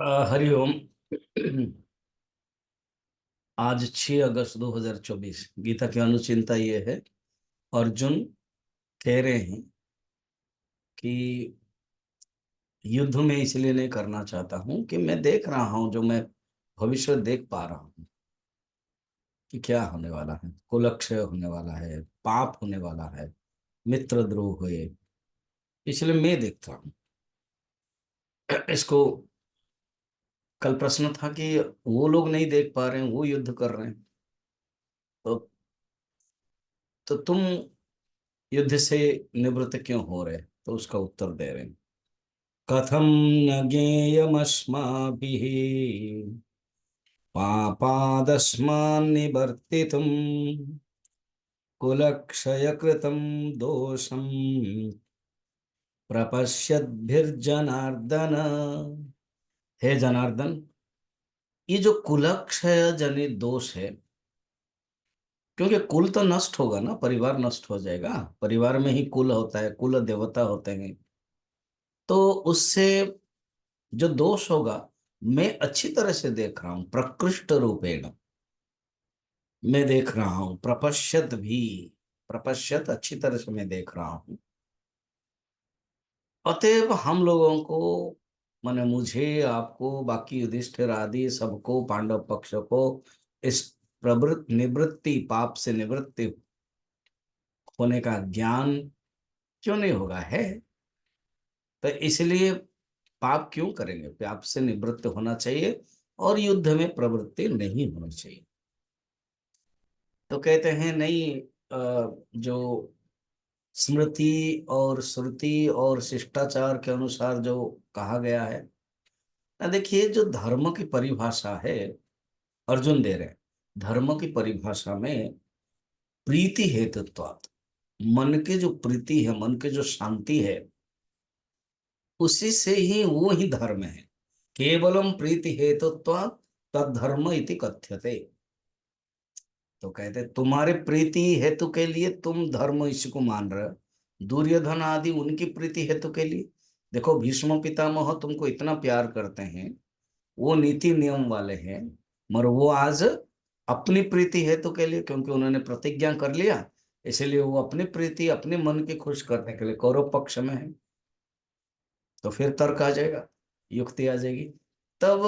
हरिओम। आज 6 अगस्त 2024। गीता की अनुचिंता ये है। अर्जुन कह रहे हैं कि युद्ध में इसलिए नहीं करना चाहता हूं कि मैं देख रहा हूं, जो मैं भविष्य देख पा रहा हूं कि क्या होने वाला है। कुलक्षय होने वाला है, पाप होने वाला है, मित्रद्रोह हुए। इसलिए मैं देखता हूं इसको। कल प्रश्न था कि वो लोग नहीं देख पा रहे हैं, वो युद्ध कर रहे हैं। तो, तुम युद्ध से निवृत्त क्यों हो रहे? तो उसका उत्तर दे रहे हैं। कथम न ज्ञेयमस्माभिः पापादस्मान्निवर्तितुम् कुलक्षयकृतं दोषं प्रपश्यद्भिर्जनार्दन। हे जनार्दन, ये जो कुलक्षय जनित दोष है, क्योंकि कुल तो नष्ट होगा ना, परिवार नष्ट हो जाएगा। परिवार में ही कुल होता है, कुल देवता होते हैं। तो उससे जो दोष होगा, मैं अच्छी तरह से देख रहा हूं, प्रकृष्ट रूपेण मैं देख रहा हूं। प्रपश्यत भी, प्रपश्यत अच्छी तरह से मैं देख रहा हूं। अतएव हम लोगों को, माने मुझे, आपको, बाकी युधिष्ठिर आदि सबको, पांडव पक्ष को, इस प्रवृत्ति निवृत्ति, पाप से निवृत्ति होने का ज्ञान क्यों नहीं होगा? है। तो इसलिए पाप क्यों करेंगे? पाप से निवृत्त होना चाहिए और युद्ध में प्रवृत्ति नहीं होनी चाहिए। तो कहते हैं नहीं, जो स्मृति और श्रुति और शिष्टाचार के अनुसार जो कहा गया है ना, देखिए, जो धर्म की परिभाषा है, अर्जुन दे रहे हैं। धर्म की परिभाषा में प्रीति हेतुत्वात्, मन की जो प्रीति है, मन की जो शांति है, उसी से ही वो ही धर्म है। केवलम प्रीति हेतुत्वात् तद धर्म इति कथ्यते। तो कहते तुम्हारे प्रीति हेतु के लिए तुम धर्म इसको मान रहे हो। दुर्योधन आदि उनकी प्रीति हेतु के लिए, देखो, भीष्म पितामह तुमको इतना प्यार करते हैं, वो नीति नियम वाले हैं, मगर वो आज अपनी प्रीति हेतु के लिए, क्योंकि उन्होंने प्रतिज्ञा कर लिया, इसलिए वो अपनी प्रीति, अपने मन की खुश करने के लिए कौरव पक्ष में है। तो फिर तर्क आ जाएगा, युक्ति आ जाएगी। तब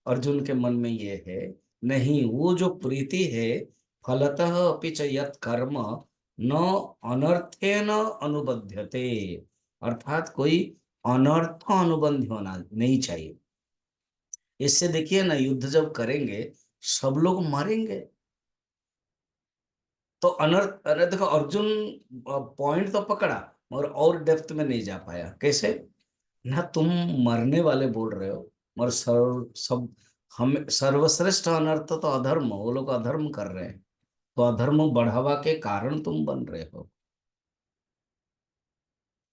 अर्जुन के मन में ये है, नहीं, वो जो प्रीति है, फलतः अपि च यत् कर्म न अनर्थेन अनुबध्यते, अर्थात कोई अनर्थ अनुबंध होना नहीं चाहिए। इससे देखिए ना, युद्ध जब करेंगे सब लोग मरेंगे। तो अनर्थ, अरे देखो, अर्जुन पॉइंट तो पकड़ा, मगर और डेप्थ में नहीं जा पाया। कैसे? ना तुम मरने वाले बोल रहे हो, मगर हम सर्वश्रेष्ठ अनर्थ तो अधर्म, वो लोग अधर्म कर रहे हैं, तो अधर्म बढ़ावा के कारण तुम बन रहे हो।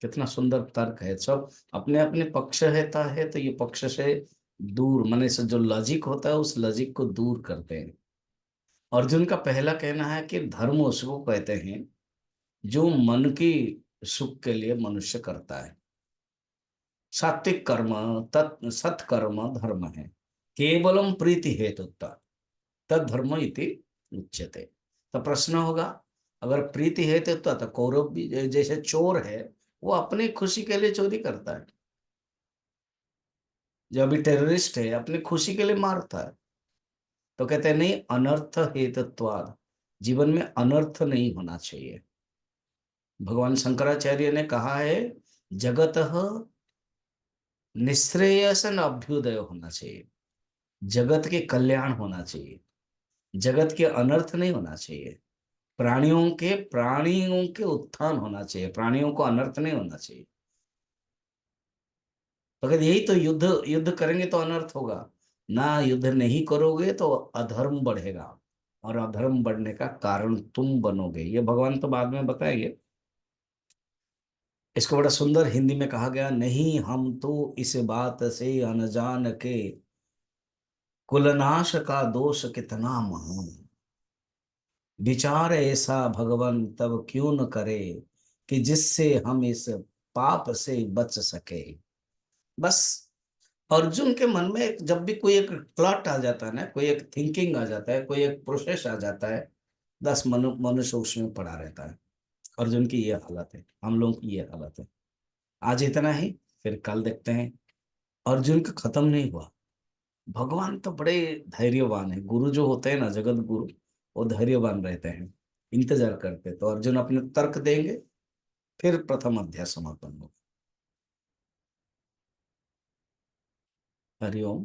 कितना सुंदर तर्क है। सब अपने अपने पक्ष रहता है, तो ये पक्ष से दूर, माने से जो लॉजिक होता है, उस लॉजिक को दूर करते हैं। अर्जुन का पहला कहना है कि धर्म उसको कहते हैं जो मन की सुख के लिए मनुष्य करता है। सात्विक कर्म, सत्कर्म धर्म है। केवलम प्रीति हेतुत्व तद धर्म इति उच्यते। तो प्रश्न होगा, अगर प्रीति हेतुत्व, तो कौरव भी जैसे चोर है, वो अपनी खुशी के लिए चोरी करता है। जो अभी टेररिस्ट है, अपनी खुशी के लिए मारता है। तो कहते हैं नहीं, अनर्थ हेतुत्वाद, जीवन में अनर्थ नहीं होना चाहिए। भगवान शंकराचार्य ने कहा है, जगत निश्रेयसन अभ्युदय होना चाहिए। जगत के कल्याण होना चाहिए, जगत के अनर्थ नहीं होना चाहिए। प्राणियों के उत्थान होना चाहिए, प्राणियों को अनर्थ नहीं होना चाहिए। तो अगर यही, तो युद्ध युद्ध करेंगे तो अनर्थ होगा ना, युद्ध नहीं करोगे तो अधर्म बढ़ेगा, और अधर्म बढ़ने का कारण तुम बनोगे। ये भगवान तो बाद में बताएंगे। इसको बड़ा सुंदर हिंदी में कहा गया, नहीं हम तो इस बात से अनजान के कुलनाश का दोष कितना महान, विचार ऐसा भगवान तब क्यों न करे, कि जिससे हम इस पाप से बच सके। बस, अर्जुन के मन में जब भी कोई एक प्लॉट आ जाता है ना, कोई एक थिंकिंग आ जाता है, कोई एक प्रोसेस आ जाता है, 10 मनुष्य उसमें पड़ा रहता है। अर्जुन की ये हालत है, हम लोगों की ये हालत है। आज इतना ही, फिर कल देखते हैं। अर्जुन का खत्म नहीं हुआ। भगवान तो बड़े धैर्यवान है, गुरु जो होते हैं ना, जगत गुरु, वो धैर्यवान रहते हैं, इंतजार करते हैं। तो अर्जुन अपने तर्क देंगे, फिर प्रथम अध्याय समापन होगा। हरिओम।